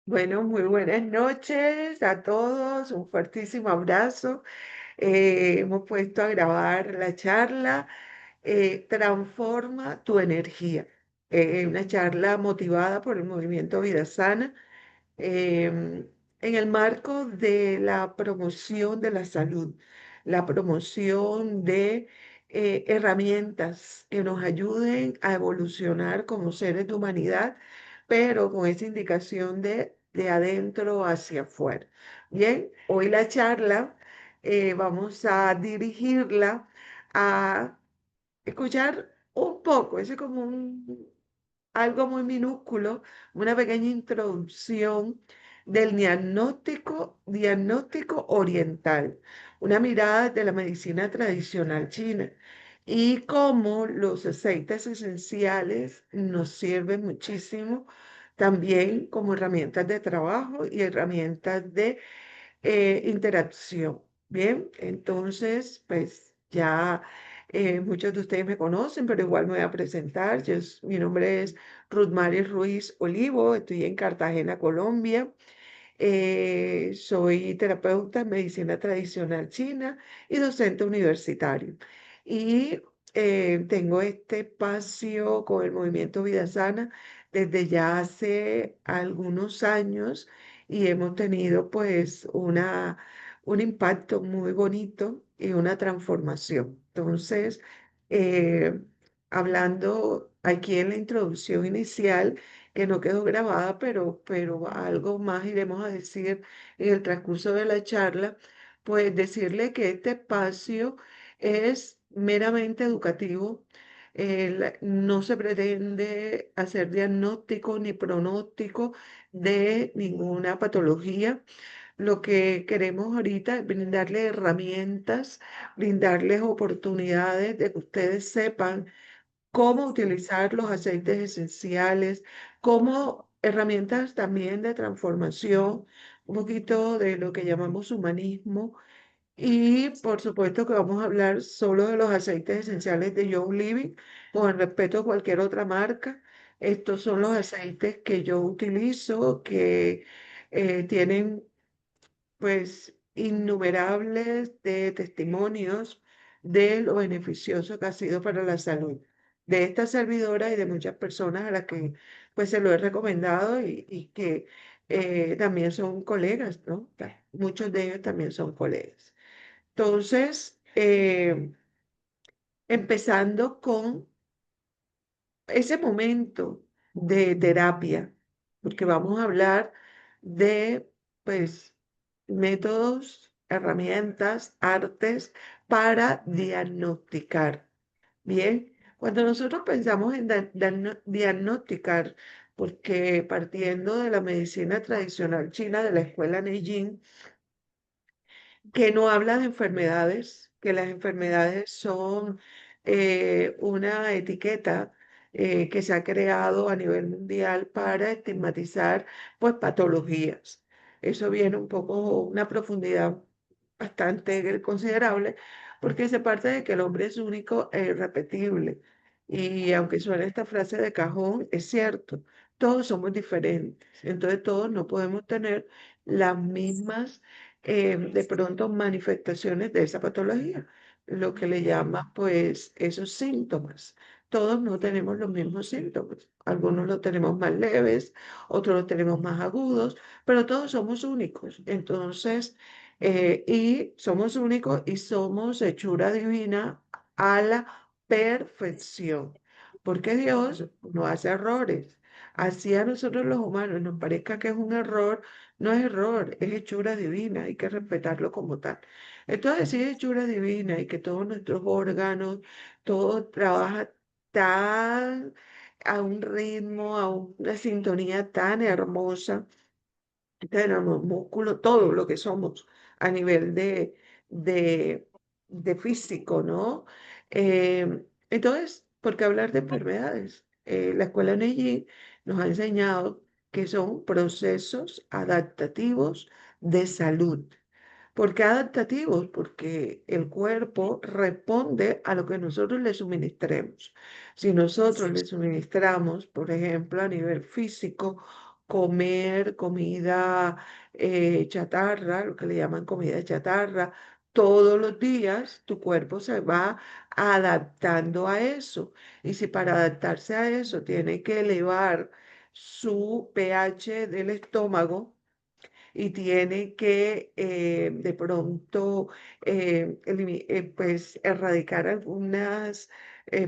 Bueno, muy buenas noches a todos, un fuertísimo abrazo. Hemos puesto a grabar la charla Transforma tu energía. Una charla motivada por el movimiento Vida Sana en el marco de la promoción de la salud, la promoción de herramientas que nos ayuden a evolucionar como seres de humanidad, pero con esa indicación de adentro hacia afuera. Bien, hoy la charla vamos a dirigirla a escuchar un poco, ese es como algo muy minúsculo, una pequeña introducción del diagnóstico oriental, una mirada de la medicina tradicional china y cómo los aceites esenciales nos sirven muchísimo también como herramientas de trabajo y herramientas de interacción. Bien, entonces, pues ya muchos de ustedes me conocen, pero igual me voy a presentar. Mi nombre es Ruth Mary Ruiz Olivo, estoy en Cartagena, Colombia. Soy terapeuta en medicina tradicional china y docente universitario. Y tengo este espacio con el movimiento Vida Sana desde ya hace algunos años y hemos tenido pues un impacto muy bonito y una transformación. Entonces, eh, hablando aquí en la introducción inicial, que no quedó grabada, pero algo más iremos a decir en el transcurso de la charla, pues decirle que este espacio es meramente educativo. No se pretende hacer diagnóstico ni pronóstico de ninguna patología. Lo que queremos ahorita es brindarles herramientas, brindarles oportunidades de que ustedes sepan cómo utilizar los aceites esenciales, como herramientas también de transformación, un poquito de lo que llamamos humanismo. Y por supuesto que vamos a hablar solo de los aceites esenciales de Young Living, con el respeto a cualquier otra marca. Estos son los aceites que yo utilizo, que tienen pues innumerables de testimonios de lo beneficioso que ha sido para la salud de esta servidora y de muchas personas a las que pues se lo he recomendado y que también son colegas, ¿no? Muchos de ellos también son colegas. Entonces, empezando con ese momento de terapia, porque vamos a hablar de, pues, métodos, herramientas, artes para diagnosticar. Bien, cuando nosotros pensamos en diagnosticar, porque partiendo de la medicina tradicional china de la escuela Neijing, que no habla de enfermedades, que las enfermedades son una etiqueta que se ha creado a nivel mundial para estigmatizar pues patologías. Eso viene un poco, una profundidad bastante considerable, porque se parte de que el hombre es único e irrepetible. Y aunque suene esta frase de cajón, es cierto, todos somos diferentes, entonces todos no podemos tener las mismas de pronto manifestaciones de esa patología, lo que le llama pues esos síntomas. Todos no tenemos los mismos síntomas. Algunos los tenemos más leves, otros los tenemos más agudos, pero todos somos únicos. Entonces, y somos únicos y somos hechura divina a la perfección, porque Dios no hace errores. Así a nosotros los humanos nos parezca que es un error, no es error, es hechura divina, hay que respetarlo como tal. Entonces, si es hechura divina y que todos nuestros órganos, todo trabaja tan a un ritmo, a una sintonía tan hermosa, tenemos músculo, todo lo que somos a nivel de, de físico, ¿no? Entonces, ¿por qué hablar de enfermedades? La escuela Neji nos ha enseñado que son procesos adaptativos de salud. ¿Por qué adaptativos? Porque el cuerpo responde a lo que nosotros le suministremos. Si nosotros le suministramos, por ejemplo, a nivel físico, comer comida chatarra, lo que le llaman comida chatarra, todos los días, tu cuerpo se va adaptando a eso. Y si para adaptarse a eso tiene que elevar su pH del estómago, y tiene que de pronto pues erradicar algunas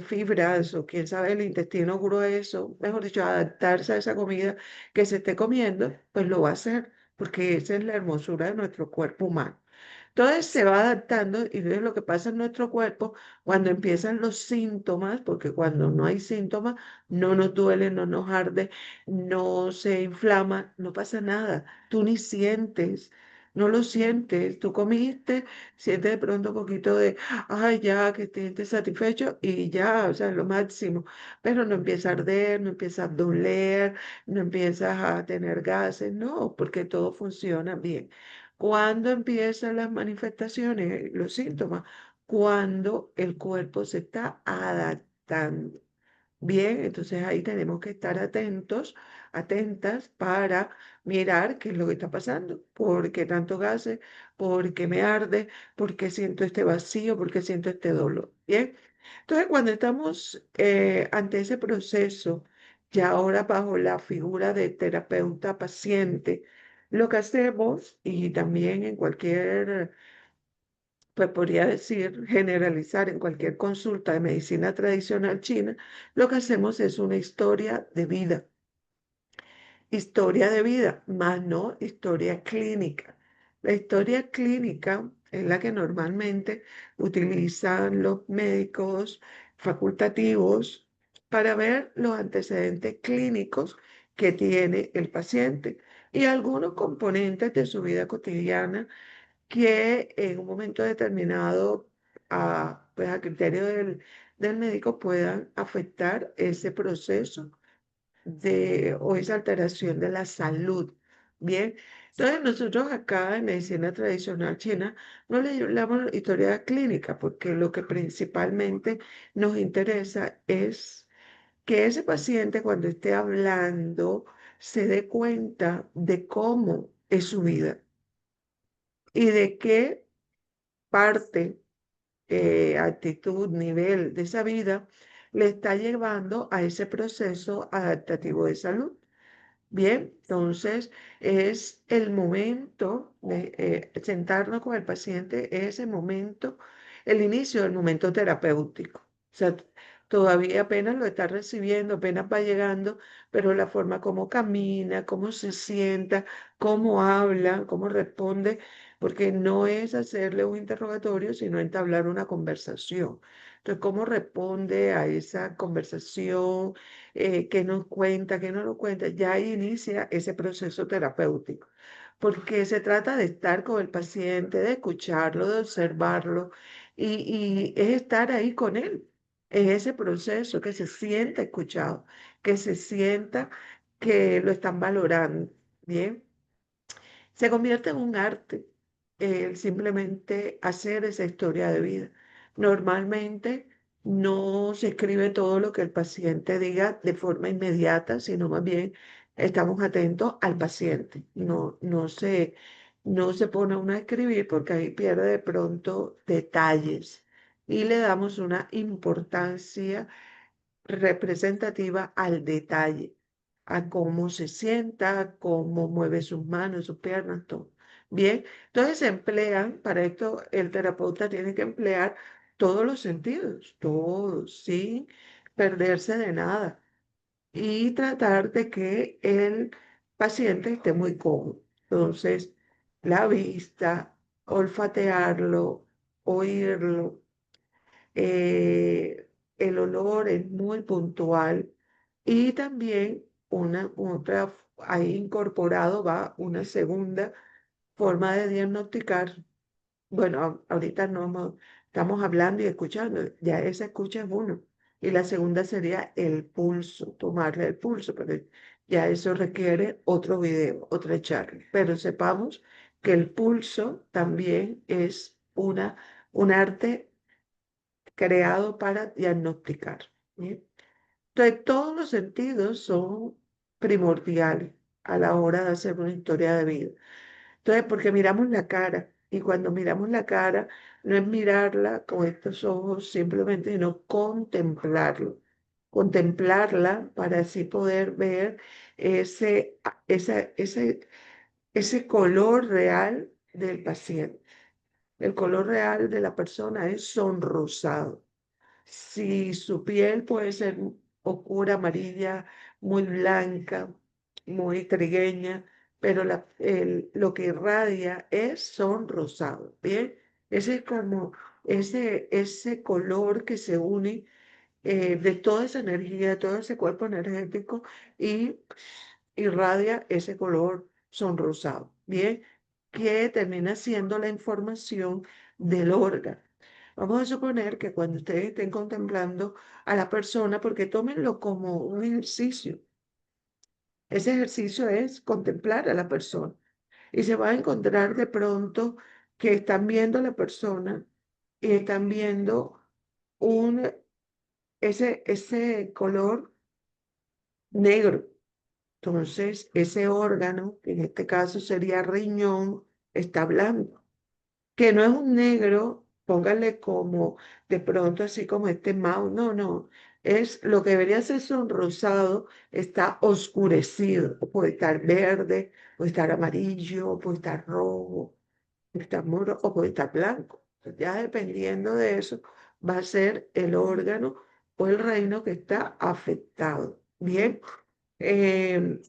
fibras o quién sabe el intestino grueso, mejor dicho, adaptarse a esa comida que se esté comiendo, pues lo va a hacer, porque esa es la hermosura de nuestro cuerpo humano. Entonces se va adaptando y es lo que pasa en nuestro cuerpo cuando empiezan los síntomas, porque cuando no hay síntomas, no nos duele, no nos arde, no se inflama, no pasa nada. Tú ni sientes, no lo sientes. Tú comiste, sientes de pronto un poquito de, ay, ya, que te sientes satisfecho y ya, o sea, es lo máximo. Pero no empieza a arder, no empieza a doler, no empiezas a tener gases, no, porque todo funciona bien. ¿Cuándo empiezan las manifestaciones, los síntomas? Cuando el cuerpo se está adaptando. Bien, entonces ahí tenemos que estar atentos, atentas para mirar qué es lo que está pasando, por qué tanto gases, por qué me arde, por qué siento este vacío, por qué siento este dolor. Bien, entonces cuando estamos ante ese proceso, ya ahora bajo la figura de terapeuta paciente, lo que hacemos, y también en cualquier, pues podría decir, generalizar en cualquier consulta de medicina tradicional china, lo que hacemos es una historia de vida, más no historia clínica. La historia clínica es la que normalmente utilizan los médicos facultativos para ver los antecedentes clínicos que tiene el paciente y algunos componentes de su vida cotidiana que en un momento determinado, pues a criterio del médico, puedan afectar ese proceso o esa alteración de la salud. Bien, entonces nosotros acá en medicina tradicional china no le llamamos historia clínica porque lo que principalmente nos interesa es que ese paciente cuando esté hablando se dé cuenta de cómo es su vida y de qué parte, actitud, nivel de esa vida le está llevando a ese proceso adaptativo de salud. Bien, entonces es el momento de sentarnos con el paciente, es ese momento, el inicio del momento terapéutico. O sea, todavía apenas lo está recibiendo, apenas va llegando, pero la forma como camina, cómo se sienta, cómo habla, cómo responde, porque no es hacerle un interrogatorio, sino entablar una conversación. Entonces, cómo responde a esa conversación, qué nos cuenta, qué no nos cuenta, ya ahí inicia ese proceso terapéutico, porque se trata de estar con el paciente, de escucharlo, de observarlo y es estar ahí con él en ese proceso, que se sienta escuchado, que se sienta que lo están valorando, ¿bien? Se convierte en un arte el simplemente hacer esa historia de vida. Normalmente no se escribe todo lo que el paciente diga de forma inmediata, sino más bien estamos atentos al paciente. No se pone uno a escribir porque ahí pierde de pronto detalles y le damos una importancia representativa al detalle, a cómo se sienta, cómo mueve sus manos, sus piernas, todo. Bien, entonces se emplean, para esto el terapeuta tiene que emplear todos los sentidos, todos, sin perderse de nada y tratar de que el paciente esté muy cómodo. Entonces, la vista, olfatearlo, oírlo, eh, el olor es muy puntual y también ahí incorporado va una segunda forma de diagnosticar. Bueno, ahorita no estamos hablando y escuchando, ya esa escucha es uno. Y la segunda sería el pulso, tomarle el pulso, pero ya eso requiere otro video, otra charla. Pero sepamos que el pulso también es un arte creado para diagnosticar. ¿Bien? Entonces, todos los sentidos son primordiales. a la hora de hacer una historia de vida. Entonces, porque miramos la cara y cuando miramos la cara, no es mirarla con estos ojos simplemente, sino contemplarlo. Contemplarla para así poder ver ese, ese color real del paciente. El color real de la persona es sonrosado. Si su piel puede ser oscura, amarilla, muy blanca, muy trigueña, pero lo que irradia es sonrosado, ¿bien? Ese es como ese color que se une de toda esa energía, de todo ese cuerpo energético y irradia ese color sonrosado, ¿bien? Que termina siendo la información del órgano. Vamos a suponer que cuando ustedes estén contemplando a la persona, porque tómenlo como un ejercicio, ese ejercicio es contemplar a la persona y se va a encontrar de pronto que están viendo a la persona y están viendo un, ese color negro. Entonces, ese órgano, que en este caso sería riñón, está blanco, que no es un negro, póngale como de pronto así como este mouse, no, no, es lo que debería ser sonrosado, está oscurecido, puede estar verde, puede estar amarillo, puede estar rojo, puede estar moro o puede estar blanco. Ya dependiendo de eso, va a ser el órgano o el reino que está afectado. Bien. Em,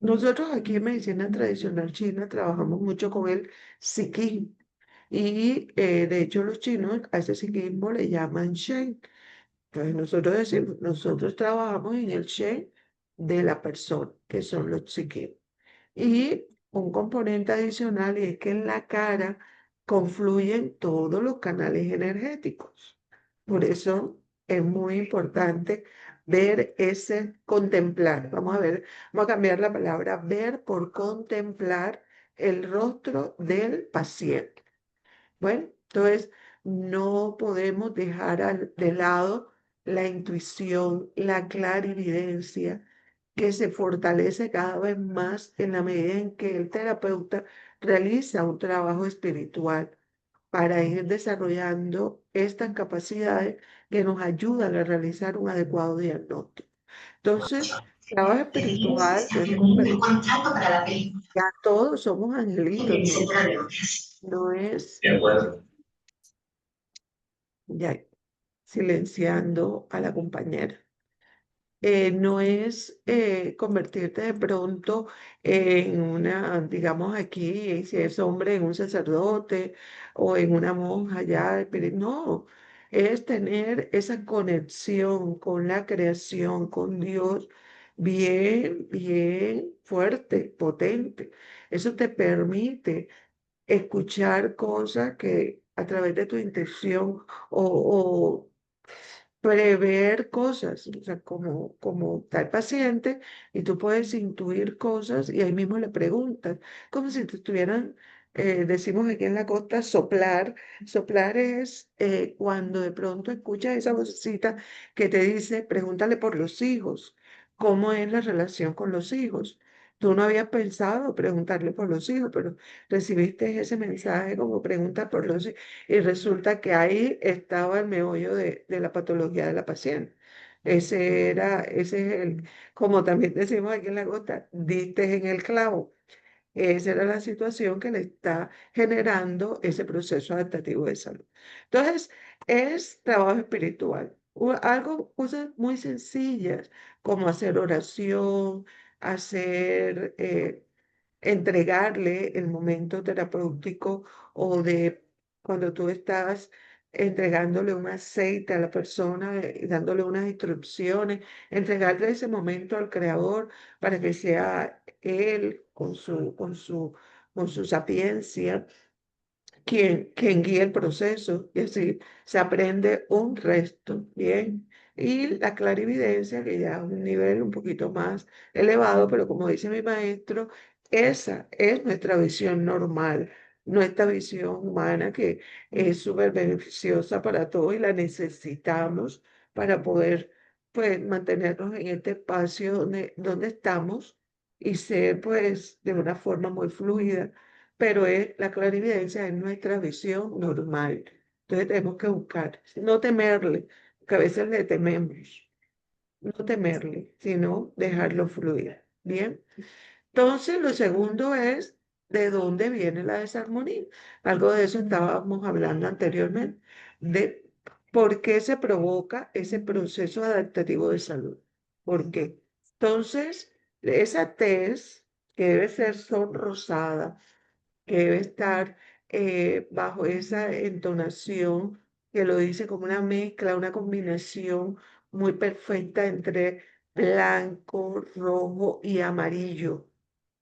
Nosotros aquí en medicina tradicional china trabajamos mucho con el psiquismo y de hecho los chinos a ese psiquismo le llaman Shen. Entonces nosotros decimos, nosotros trabajamos en el Shen de la persona, que son los psiquismos. Y un componente adicional es que en la cara confluyen todos los canales energéticos. Por eso es muy importante ver ese contemplar. Vamos a ver, vamos a cambiar la palabra ver por contemplar el rostro del paciente. Bueno, entonces no podemos dejar de lado la intuición, la clarividencia, que se fortalece cada vez más en la medida en que el terapeuta realiza un trabajo espiritual para ir desarrollando estas capacidades que nos ayudan a realizar un adecuado diagnóstico. Entonces, trabajo Tenemos espiritual hasta no es un convertir, contrato para la película. ya todos somos angelitos, Se no, trata de lo que hace. no es De acuerdo. ya silenciando a la compañera. No es convertirte de pronto en una, digamos aquí, si es hombre, en un sacerdote o en una monja ya, no, es tener esa conexión con la creación, con Dios, bien, bien fuerte, potente. Eso te permite escuchar cosas que a través de tu intención o prever cosas, o sea, como tal paciente, y tú puedes intuir cosas y ahí mismo le preguntas, como si te estuvieran, decimos aquí en la costa, soplar. Soplar es cuando de pronto escuchas esa vocecita que te dice, pregúntale por los hijos, ¿cómo es la relación con los hijos? Tú no habías pensado preguntarle por los hijos, pero recibiste ese mensaje como pregunta por los hijos. Y resulta que ahí estaba el meollo de la patología de la paciente. Ese es el, como también decimos aquí en la costa, diste en el clavo. Esa era la situación que le está generando ese proceso adaptativo de salud. Entonces, es trabajo espiritual. Algo, cosas muy sencillas como hacer oración, hacer entregarle el momento terapéutico o de cuando tú estás entregándole un aceite a la persona, dándole unas instrucciones, entregarle ese momento al creador para que sea él con su sapiencia quien guía el proceso y así se aprende un resto, ¿bien? Y la clarividencia, que ya es un nivel un poquito más elevado, pero como dice mi maestro, esa es nuestra visión normal, nuestra visión humana que es súper beneficiosa para todos y la necesitamos para poder, pues, mantenernos en este espacio donde estamos y ser pues de una forma muy fluida, pero la clarividencia es nuestra visión normal. Entonces tenemos que buscar, no temerle, que a veces le tememos, no temerle, sino dejarlo fluir. Bien. Entonces, lo segundo es de dónde viene la desarmonía. Algo de eso estábamos hablando anteriormente, de por qué se provoca ese proceso adaptativo de salud. ¿Por qué? Entonces, esa tez que debe ser sonrosada, que debe estar bajo esa entonación que lo dice como una mezcla, una combinación muy perfecta entre blanco, rojo y amarillo.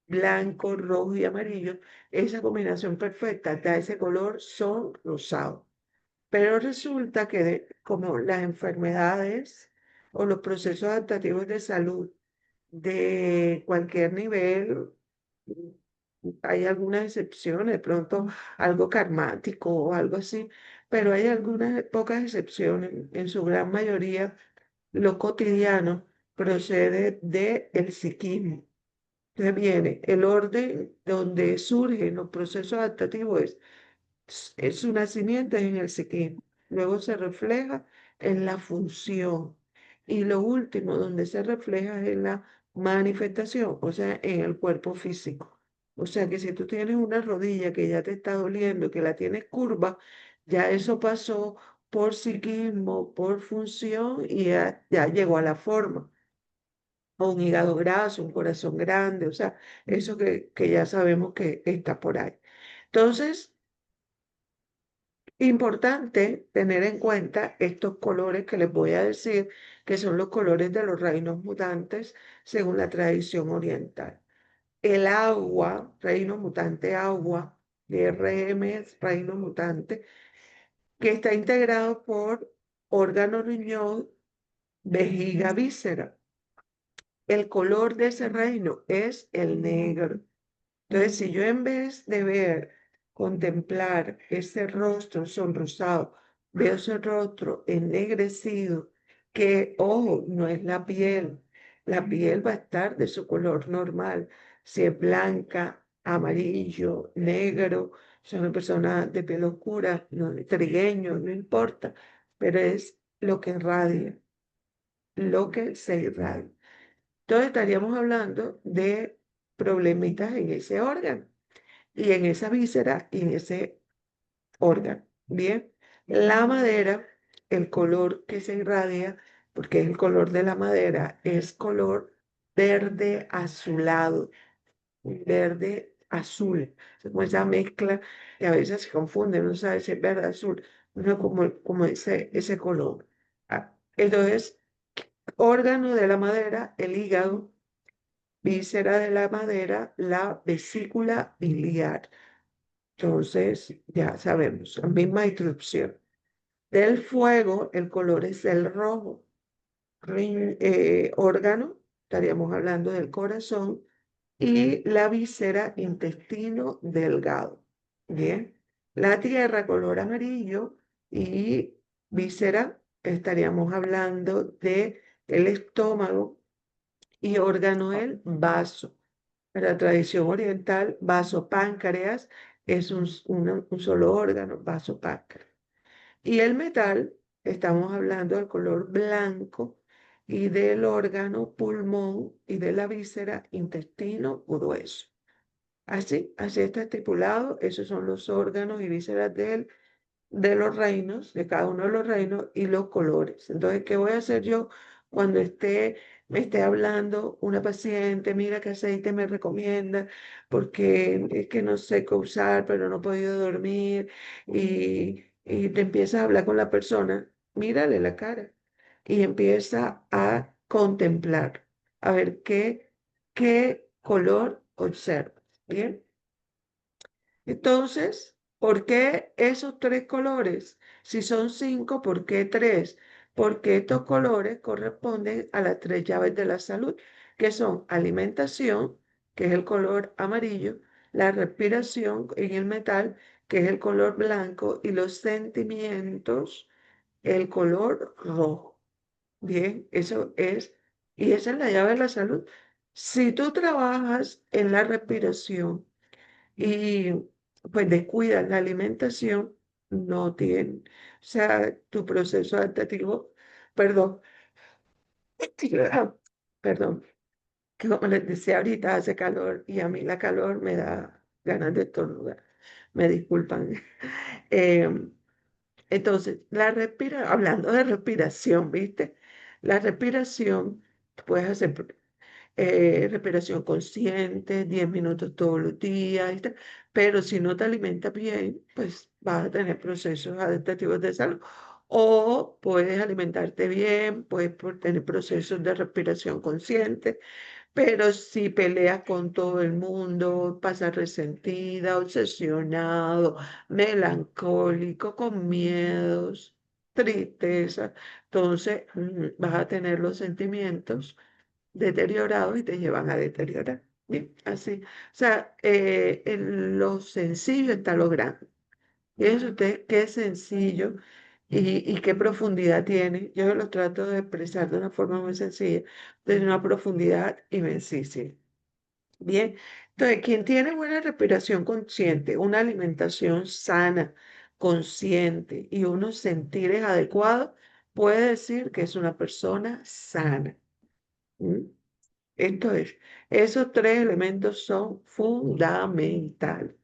Blanco, rojo y amarillo, esa combinación perfecta da ese color son rosado. Pero resulta que como las enfermedades o los procesos adaptativos de salud de cualquier nivel, hay algunas excepciones, de pronto algo karmático o algo así, pero hay algunas pocas excepciones. En su gran mayoría, lo cotidiano procede del psiquismo. Entonces viene el orden donde surgen los procesos adaptativos, su nacimiento es en el psiquismo, luego se refleja en la función y lo último donde se refleja es en la manifestación, o sea, en el cuerpo físico. O sea que si tú tienes una rodilla que ya te está doliendo, que la tienes curva, ya eso pasó por psiquismo, por función y ya llegó a la forma o un hígado graso, un corazón grande, o sea, eso que ya sabemos que está por ahí. Entonces, importante tener en cuenta estos colores que les voy a decir, que son los colores de los reinos mutantes según la tradición oriental. El agua, reino mutante agua, RM es reino mutante, que está integrado por órgano riñón, vejiga, víscera. El color de ese reino es el negro. Entonces, si yo en vez de ver, contemplar ese rostro sonrosado, veo ese rostro ennegrecido, que, ojo, no es la piel va a estar de su color normal, si es blanca, amarillo, negro, si es una persona de piel oscura, no, trigueño, no importa, pero es lo que irradia, lo que se irradia. Entonces estaríamos hablando de problemitas en ese órgano y en esa víscera y en ese órgano. Bien, la madera, el color que se irradia, porque es el color de la madera, es color verde azulado, un verde azul. Es como esa mezcla que a veces se confunde, no sabe si es verde azul, no como ese color. Entonces, órgano de la madera, el hígado, víscera de la madera, la vesícula biliar. Entonces, ya sabemos, la misma instrucción. Del fuego, el color es el rojo. Órgano, estaríamos hablando del corazón, y la víscera, intestino delgado. Bien. La tierra, color amarillo, y víscera, estaríamos hablando de el estómago, y órgano el vaso. En la tradición oriental, vaso páncreas es un solo órgano, vaso páncreas. Y el metal, estamos hablando del color blanco y del órgano pulmón y de la víscera intestino grueso. Así está estipulado, esos son los órganos y vísceras de los reinos, de cada uno de los reinos y los colores. Entonces, ¿qué voy a hacer yo cuando me esté hablando una paciente? Mira qué aceite me recomienda, porque es que no sé qué usar, pero no he podido dormir y te empiezas a hablar con la persona, mírale la cara y empieza a contemplar, a ver qué color observa. Bien. Entonces, ¿por qué esos tres colores? Si son cinco, ¿por qué tres? Porque estos colores corresponden a las tres llaves de la salud, que son alimentación, que es el color amarillo, la respiración en el metal, que es el color blanco, y los sentimientos, el color rojo. Bien, eso es, y esa es la llave de la salud. Si tú trabajas en la respiración y pues descuidas la alimentación, no tiene, o sea, tu proceso adaptativo, perdón, perdón, que como les decía ahorita hace calor y a mí la calor me da ganas de estornudar, me disculpan. Em, entonces, hablando de respiración, ¿viste? La respiración, puedes hacer respiración consciente, 10 minutos todos los días, y tal. Pero si no te alimentas bien, pues vas a tener procesos adaptativos de salud. O puedes alimentarte bien, puedes tener procesos de respiración consciente, pero si peleas con todo el mundo, pasas resentida, obsesionado, melancólico, con miedos, tristeza, entonces vas a tener los sentimientos deteriorados y te llevan a deteriorar. Bien, así. O sea, en lo sencillo está lo grande. Fíjense ustedes qué sencillo y qué profundidad tiene. Yo lo trato de expresar de una forma muy sencilla, de una profundidad inmensísima. Bien, entonces, quien tiene buena respiración consciente, una alimentación sana, consciente y unos sentires adecuados, puede decir que es una persona sana. ¿Mm? Entonces, esos tres elementos son fundamentales.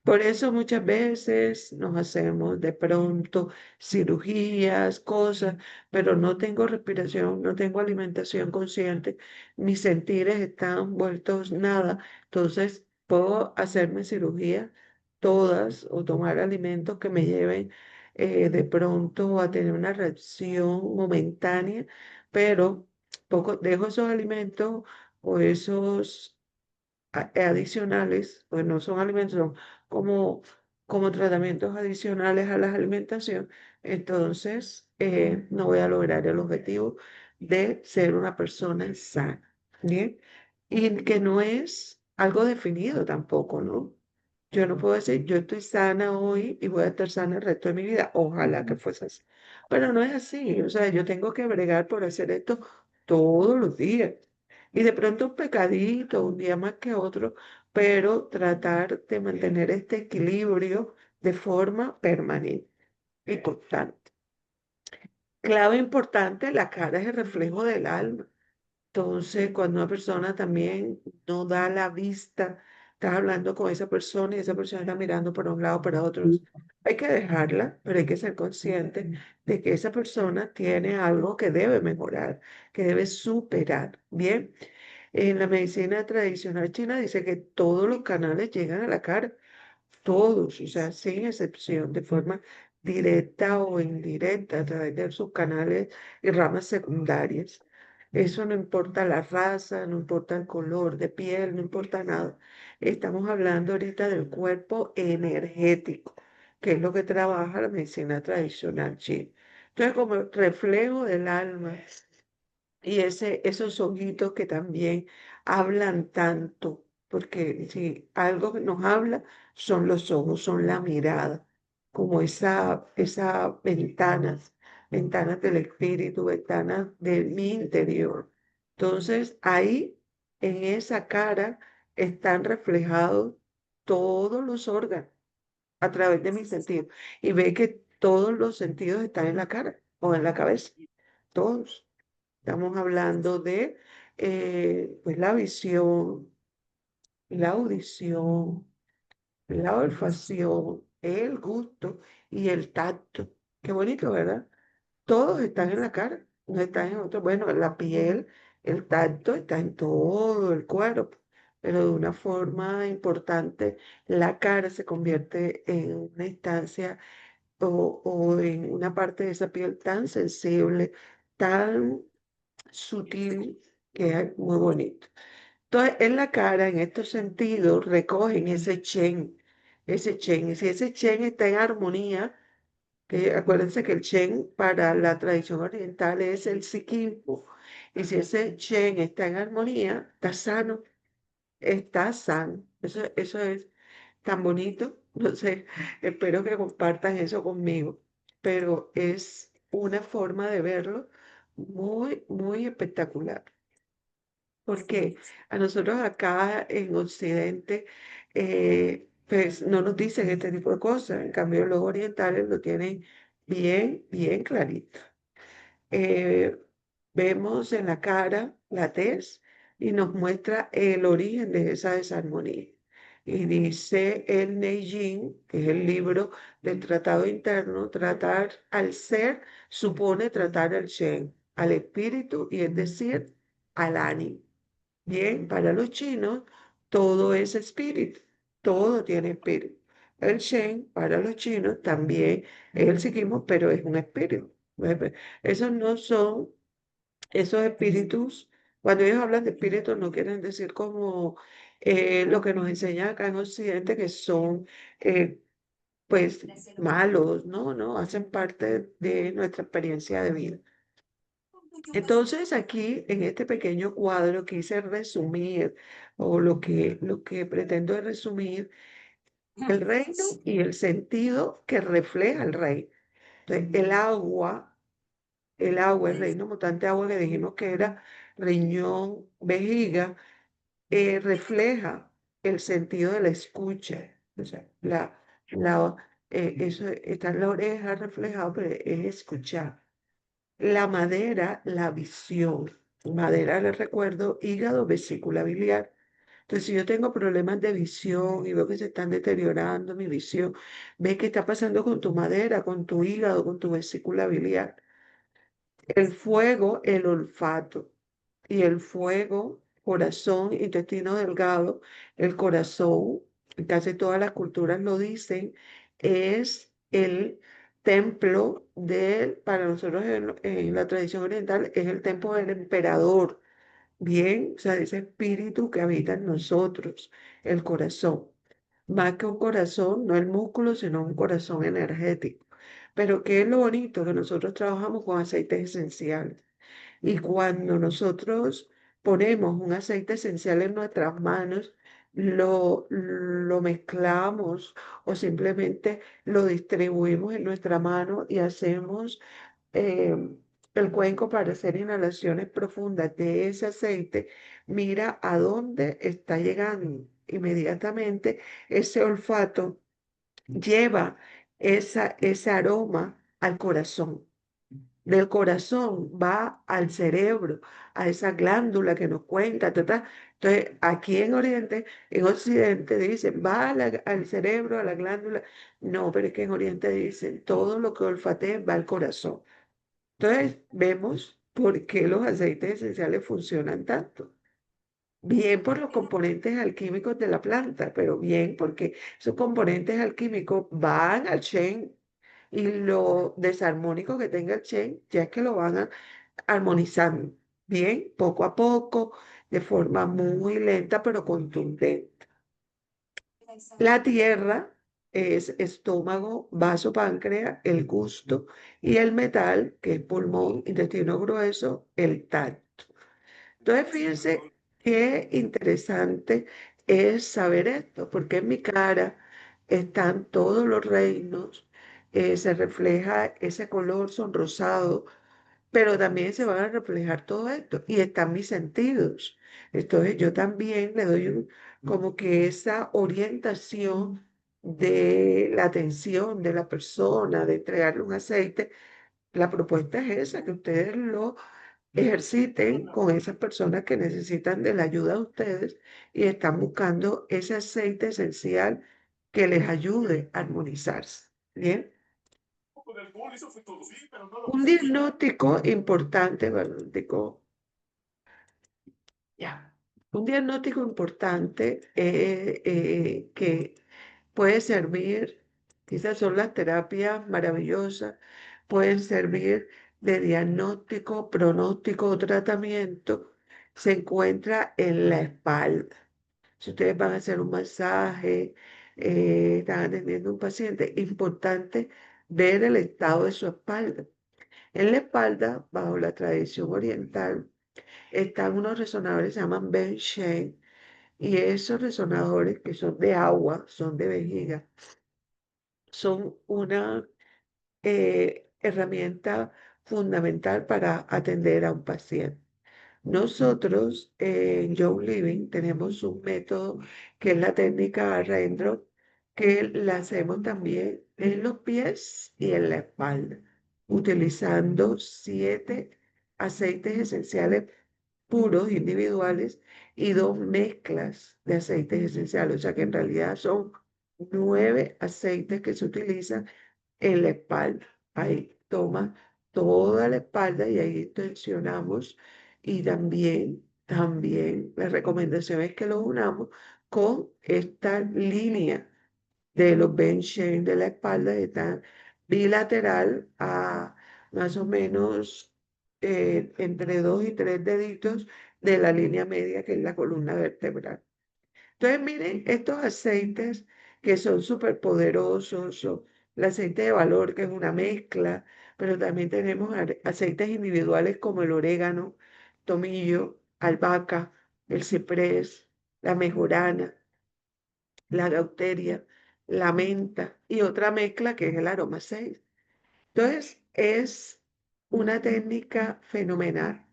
Por eso muchas veces nos hacemos de pronto cirugías, cosas, pero no tengo respiración, no tengo alimentación consciente, mis sentires están vueltos nada. Entonces puedo hacerme cirugía todas o tomar alimentos que me lleven de pronto a tener una reacción momentánea, pero poco, dejo esos alimentos o esos adicionales, pues no son alimentos, son como, como tratamientos adicionales a la alimentación, entonces no voy a lograr el objetivo de ser una persona sana, ¿bien? Y que no es algo definido tampoco, ¿no? Yo no puedo decir, yo estoy sana hoy y voy a estar sana el resto de mi vida. Ojalá que fuese así. Pero no es así. O sea, yo tengo que bregar por hacer esto todos los días. Y de pronto un pecadito, un día más que otro, pero tratar de mantener este equilibrio de forma permanente y constante. Clave importante, la cara es el reflejo del alma. Entonces, cuando una persona también no da la vista, estás hablando con esa persona y esa persona está mirando para un lado, para otro, hay que dejarla, pero hay que ser consciente de que esa persona tiene algo que debe mejorar, que debe superar. Bien, en la medicina tradicional china dice que todos los canales llegan a la cara, todos, o sea, sin excepción, de forma directa o indirecta, a través de sus canales y ramas secundarias. Eso no importa la raza, no importa el color de piel, no importa nada. Estamos hablando ahorita del cuerpo energético, que es lo que trabaja la medicina tradicional china. Entonces, como reflejo del alma, y esos ojitos que también hablan tanto, porque si algo que nos habla son los ojos, son la mirada, como esa ventanas del espíritu, ventanas de mi interior. Entonces, ahí, en esa cara, están reflejados todos los órganos a través de mis sentidos. Y ve que todos los sentidos están en la cara o en la cabeza, todos. Estamos hablando de pues la visión, la audición, la olfacción, el gusto y el tacto. Qué bonito, ¿verdad? Todos están en la cara, no están en otro. Bueno, la piel, el tacto está en todo el cuerpo, pero de una forma importante, la cara se convierte en una instancia o en una parte de esa piel tan sensible, tan sutil, que es muy bonito. Entonces, en la cara, en estos sentidos, recogen ese chen. Y si ese chen está en armonía, que acuérdense que el chen para la tradición oriental es el psiquismo. Y si ese chen está en armonía, está sano, está sano. Eso es tan bonito. No sé, espero que compartan eso conmigo. Pero es una forma de verlo muy, muy espectacular. Porque a nosotros acá en Occidente, pues no nos dicen este tipo de cosas. En cambio, los orientales lo tienen bien, bien clarito. eh, Vemos en la cara la tez y nos muestra el origen de esa desarmonía. Y dice el Neijing, que es el libro del tratado interno, tratar al ser supone tratar al Shen, al espíritu, y es decir, al ánimo. Bien, para los chinos, todo es espíritu, todo tiene espíritu. El Shen, para los chinos, también es el psiquismo, pero es un espíritu. Esos no son, esos espíritus, cuando ellos hablan de espíritus, no quieren decir como lo que nos enseñan acá en Occidente, que son, eh, pues, malos, ¿no? No, hacen parte de nuestra experiencia de vida. Entonces, aquí en este pequeño cuadro quise resumir, o lo que pretendo es resumir, el reino y el sentido que refleja el rey. Entonces, el agua, el reino mutante agua que dijimos que era riñón, vejiga, refleja el sentido de la escucha. O sea, eso está en la oreja reflejado, pero es escuchar. La madera, la visión. Madera, les recuerdo, hígado, vesícula biliar. Entonces, si yo tengo problemas de visión y veo que se están deteriorando mi visión, ve qué está pasando con tu madera, con tu hígado, con tu vesícula biliar. El fuego, el olfato. Y el fuego, corazón, intestino delgado, el corazón, casi todas las culturas lo dicen, es el templo para nosotros en la tradición oriental, es el templo del emperador. Bien, o sea, ese espíritu que habita en nosotros, el corazón. Más que un corazón, no el músculo, sino un corazón energético. Pero ¿qué es lo bonito? Que nosotros trabajamos con aceites esenciales. Y cuando nosotros ponemos un aceite esencial en nuestras manos, lo mezclamos o simplemente lo distribuimos en nuestra mano y hacemos eh, el cuenco para hacer inhalaciones profundas de ese aceite, mira a dónde está llegando. Inmediatamente ese olfato lleva ese aroma al corazón. Del corazón va al cerebro, a esa glándula que nos cuenta, ta, ta. Entonces, aquí en Oriente, en Occidente dicen, va al cerebro, a la glándula. No, pero es que en Oriente dicen, todo lo que olfatea va al corazón. Entonces, vemos por qué los aceites esenciales funcionan tanto. Bien por los componentes alquímicos de la planta, pero bien porque esos componentes alquímicos van al Shen y lo desarmónico que tenga el Shen, ya es que lo van armonizando. Bien, poco a poco, de forma muy lenta pero contundente. La tierra es estómago, vaso, páncreas, el gusto, y el metal, que es pulmón, intestino grueso, el tacto. Entonces, fíjense qué interesante es saber esto, porque en mi cara están todos los reinos, se refleja ese color sonrosado, pero también se van a reflejar todo esto y están mis sentidos. Entonces, yo también le doy como que esa orientación de la atención de la persona, de entregarle un aceite. La propuesta es esa, que ustedes lo ejerciten con esas personas que necesitan de la ayuda de ustedes y están buscando ese aceite esencial que les ayude a armonizarse. Bien. Un diagnóstico importante, bueno, ya. Un diagnóstico importante que puede servir, quizás son las terapias maravillosas, pueden servir de diagnóstico, pronóstico o tratamiento, se encuentra en la espalda. Si ustedes van a hacer un masaje, están atendiendo a un paciente, importante ver el estado de su espalda. En la espalda, bajo la tradición oriental, están unos resonadores que se llaman Ben Shen, y esos resonadores que son de agua, son de vejiga, son una herramienta fundamental para atender a un paciente. Nosotros en Young Living tenemos un método que es la técnica Rendrop, que la hacemos también en los pies y en la espalda, utilizando 7 aceites esenciales puros individuales y 2 mezclas de aceites esenciales, o sea que en realidad son 9 aceites que se utilizan en la espalda. Ahí toma toda la espalda y ahí tensionamos y también la recomendación es que lo unamos con esta línea de los bench de la espalda, está bilateral a más o menos entre 2 y 3 deditos de la línea media que es la columna vertebral. Entonces, miren, estos aceites que son súper poderosos, son el aceite de valor, que es una mezcla, pero también tenemos aceites individuales como el orégano, tomillo, albahaca, el ciprés, la mejorana, la deuteria, la menta y otra mezcla que es el aroma 6. Entonces, es una técnica fenomenal.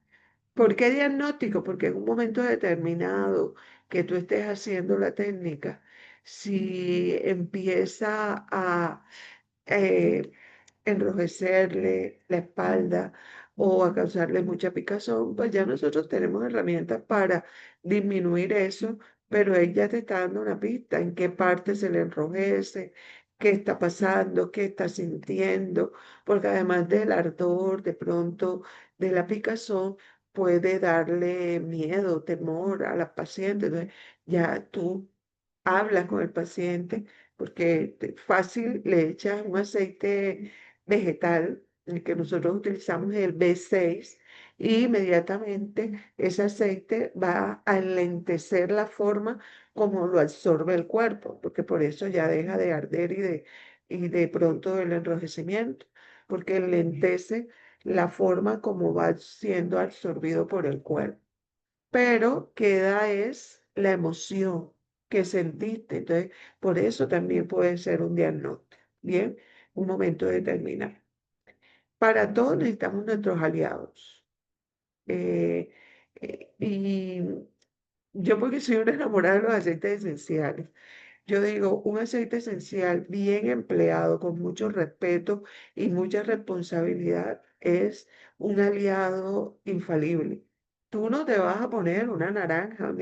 ¿Por qué diagnóstico? Porque en un momento determinado que tú estés haciendo la técnica, si empieza a eh, enrojecerle la espalda o a causarle mucha picazón, pues ya nosotros tenemos herramientas para disminuir eso, pero ella te está dando una pista en qué parte se le enrojece, qué está pasando, qué está sintiendo, porque además del ardor, de pronto, de la picazón, puede darle miedo, temor a la paciente. Entonces, ya tú hablas con el paciente porque fácil le echas un aceite vegetal, el que nosotros utilizamos es el B6, y inmediatamente ese aceite va a enlentecer la forma como lo absorbe el cuerpo, porque por eso ya deja de arder y de pronto el enrojecimiento, porque enlentece la forma como va siendo absorbido por el cuerpo, pero queda es la emoción que sentiste. Entonces, por eso también puede ser un diagnóstico, ¿bien? Un momento determinado. Para todos necesitamos nuestros aliados. Eh, y yo porque soy una enamorada de los aceites esenciales, yo digo, un aceite esencial bien empleado, con mucho respeto y mucha responsabilidad, es un aliado infalible. Tú no te vas a poner una naranja,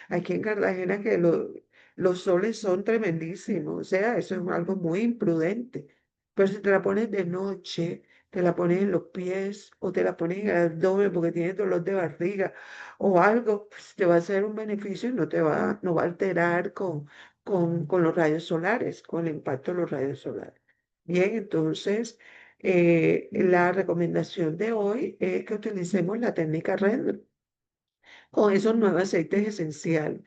aquí en Cartagena que los soles son tremendísimos, o sea, eso es algo muy imprudente. Pero si te la pones de noche, te la pones en los pies o te la pones en el abdomen porque tienes dolor de barriga o algo, pues te va a hacer un beneficio y no va a alterar con los rayos solares, con el impacto de los rayos solares. Bien, entonces, la recomendación de hoy es que utilicemos la técnica RED con esos 9 aceites esenciales.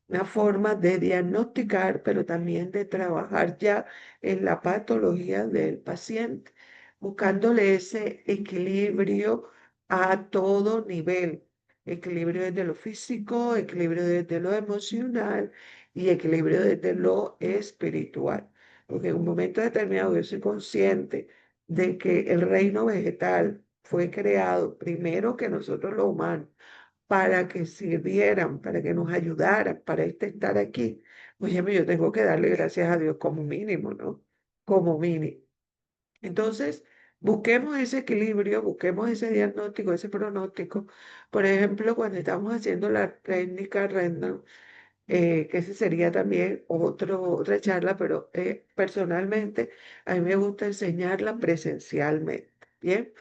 Una forma de diagnosticar, pero también de trabajar ya en la patología del paciente, buscándole ese equilibrio a todo nivel. Equilibrio desde lo físico, equilibrio desde lo emocional y equilibrio desde lo espiritual. Porque en un momento determinado yo soy consciente de que el reino vegetal fue creado primero que nosotros los humanos para que sirvieran, para que nos ayudaran, para estar aquí. Oye, yo tengo que darle gracias a Dios como mínimo, ¿no? Como mínimo. Entonces, busquemos ese equilibrio, busquemos ese diagnóstico, ese pronóstico. Por ejemplo, cuando estamos haciendo la técnica Randall, que ese sería también otra charla, pero personalmente a mí me gusta enseñarla presencialmente. Bien,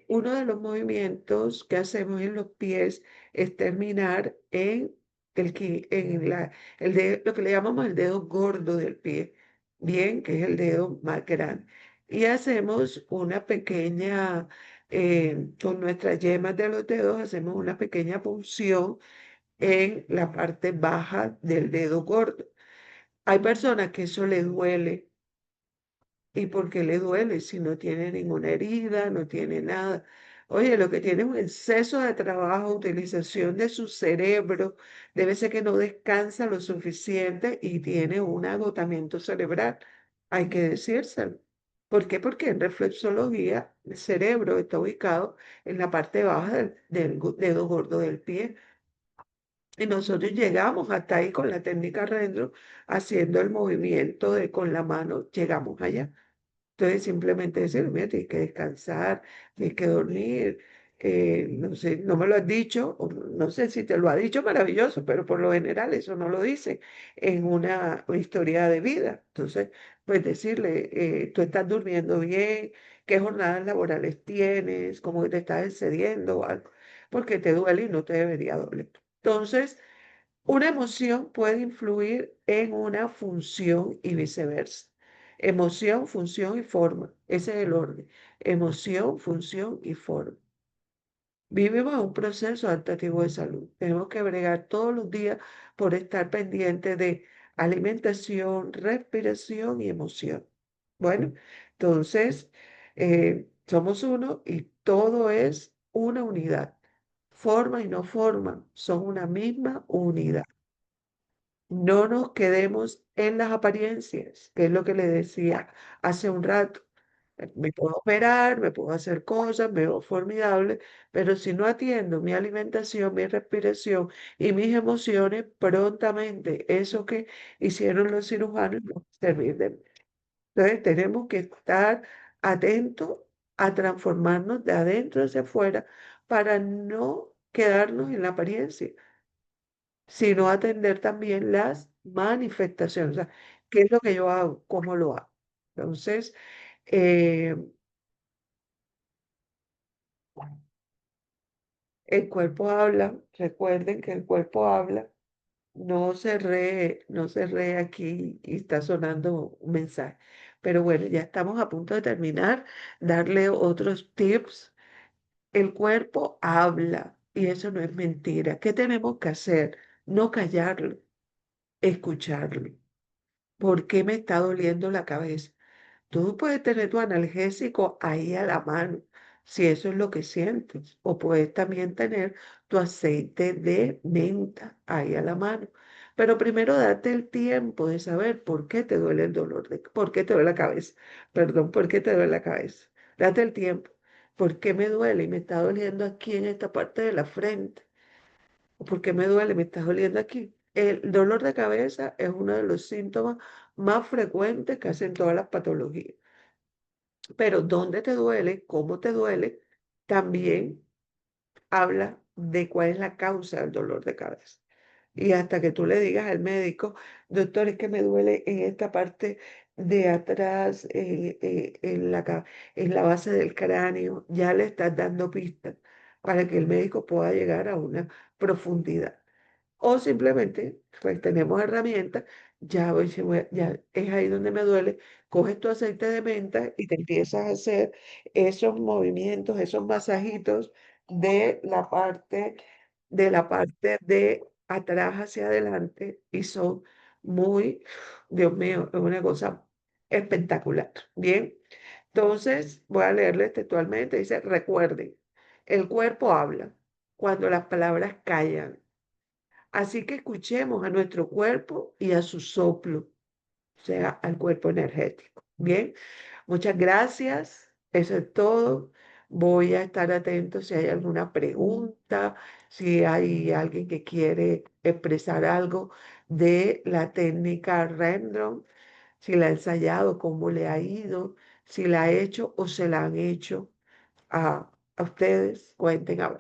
uno de los movimientos que hacemos en los pies es terminar lo que le llamamos el dedo gordo del pie, bien, que es el dedo más grande. Y hacemos una pequeña, con nuestras yemas de los dedos, hacemos una pequeña punción en la parte baja del dedo gordo. Hay personas que eso les duele. ¿Y por qué le duele si no tiene ninguna herida, no tiene nada? Oye, lo que tiene es un exceso de trabajo, utilización de su cerebro, debe ser que no descansa lo suficiente y tiene un agotamiento cerebral. Hay que decírselo. ¿Por qué? Porque en reflexología el cerebro está ubicado en la parte baja del dedo gordo del pie. Y nosotros llegamos hasta ahí con la técnica Rendro, haciendo el movimiento de con la mano, llegamos allá. Entonces simplemente decir, mira, tienes que descansar, tienes que dormir. No sé, no me lo has dicho, o no sé si te lo ha dicho, maravilloso, pero por lo general eso no lo dice en una historia de vida. Entonces, pues decirle, tú estás durmiendo bien, qué jornadas laborales tienes, cómo te estás excediendo o algo, porque te duele y no te debería doler. Entonces, una emoción puede influir en una función y viceversa. Emoción, función y forma. Ese es el orden. Emoción, función y forma. Vivimos en un proceso adaptativo de salud. Tenemos que bregar todos los días por estar pendientes de alimentación, respiración y emoción. Bueno, entonces somos uno y todo es una unidad. Forma y no forma son una misma unidad. No nos quedemos en las apariencias, que es lo que le decía hace un rato. Me puedo operar, me puedo hacer cosas, me veo formidable, pero si no atiendo mi alimentación, mi respiración y mis emociones, prontamente eso que hicieron los cirujanos no va a servir de mí. Entonces tenemos que estar atentos a transformarnos de adentro hacia afuera para no quedarnos en la apariencia, sino atender también las manifestaciones. O sea, ¿qué es lo que yo hago? ¿Cómo lo hago? Entonces, eh, el cuerpo habla, recuerden que el cuerpo habla, no se ree aquí y está sonando un mensaje. Pero bueno, ya estamos a punto de terminar, darle otros tips. El cuerpo habla y eso no es mentira. ¿Qué tenemos que hacer? No callarlo, escucharlo. ¿Por qué me está doliendo la cabeza? Tú puedes tener tu analgésico ahí a la mano, si eso es lo que sientes, o puedes también tener tu aceite de menta ahí a la mano. Pero primero date el tiempo de saber por qué te duele el dolor, por qué te duele la cabeza, perdón, por qué te duele la cabeza. Date el tiempo. ¿Por qué me duele? Y me está doliendo aquí en esta parte de la frente. ¿O por qué me duele? Me está doliendo aquí. El dolor de cabeza es uno de los síntomas más frecuentes que hacen todas las patologías. Pero dónde te duele, cómo te duele, también habla de cuál es la causa del dolor de cabeza. Y hasta que tú le digas al médico, doctor, es que me duele en esta parte de atrás, en la base del cráneo, ya le estás dando pistas para que el médico pueda llegar a una profundidad. O simplemente, pues tenemos herramientas, ya, ya es ahí donde me duele, coges tu aceite de menta y te empiezas a hacer esos movimientos, esos masajitos de la parte de atrás hacia adelante y son muy, Dios mío, es una cosa espectacular. Bien, entonces voy a leerles textualmente, dice, recuerden, el cuerpo habla cuando las palabras callan. Así que escuchemos a nuestro cuerpo y a su soplo, o sea, al cuerpo energético. Bien, muchas gracias. Eso es todo. Voy a estar atento si hay alguna pregunta, si hay alguien que quiere expresar algo de la técnica Rendron, si la ha ensayado, cómo le ha ido, si la ha hecho o se la han hecho a ustedes. Cuenten a ver.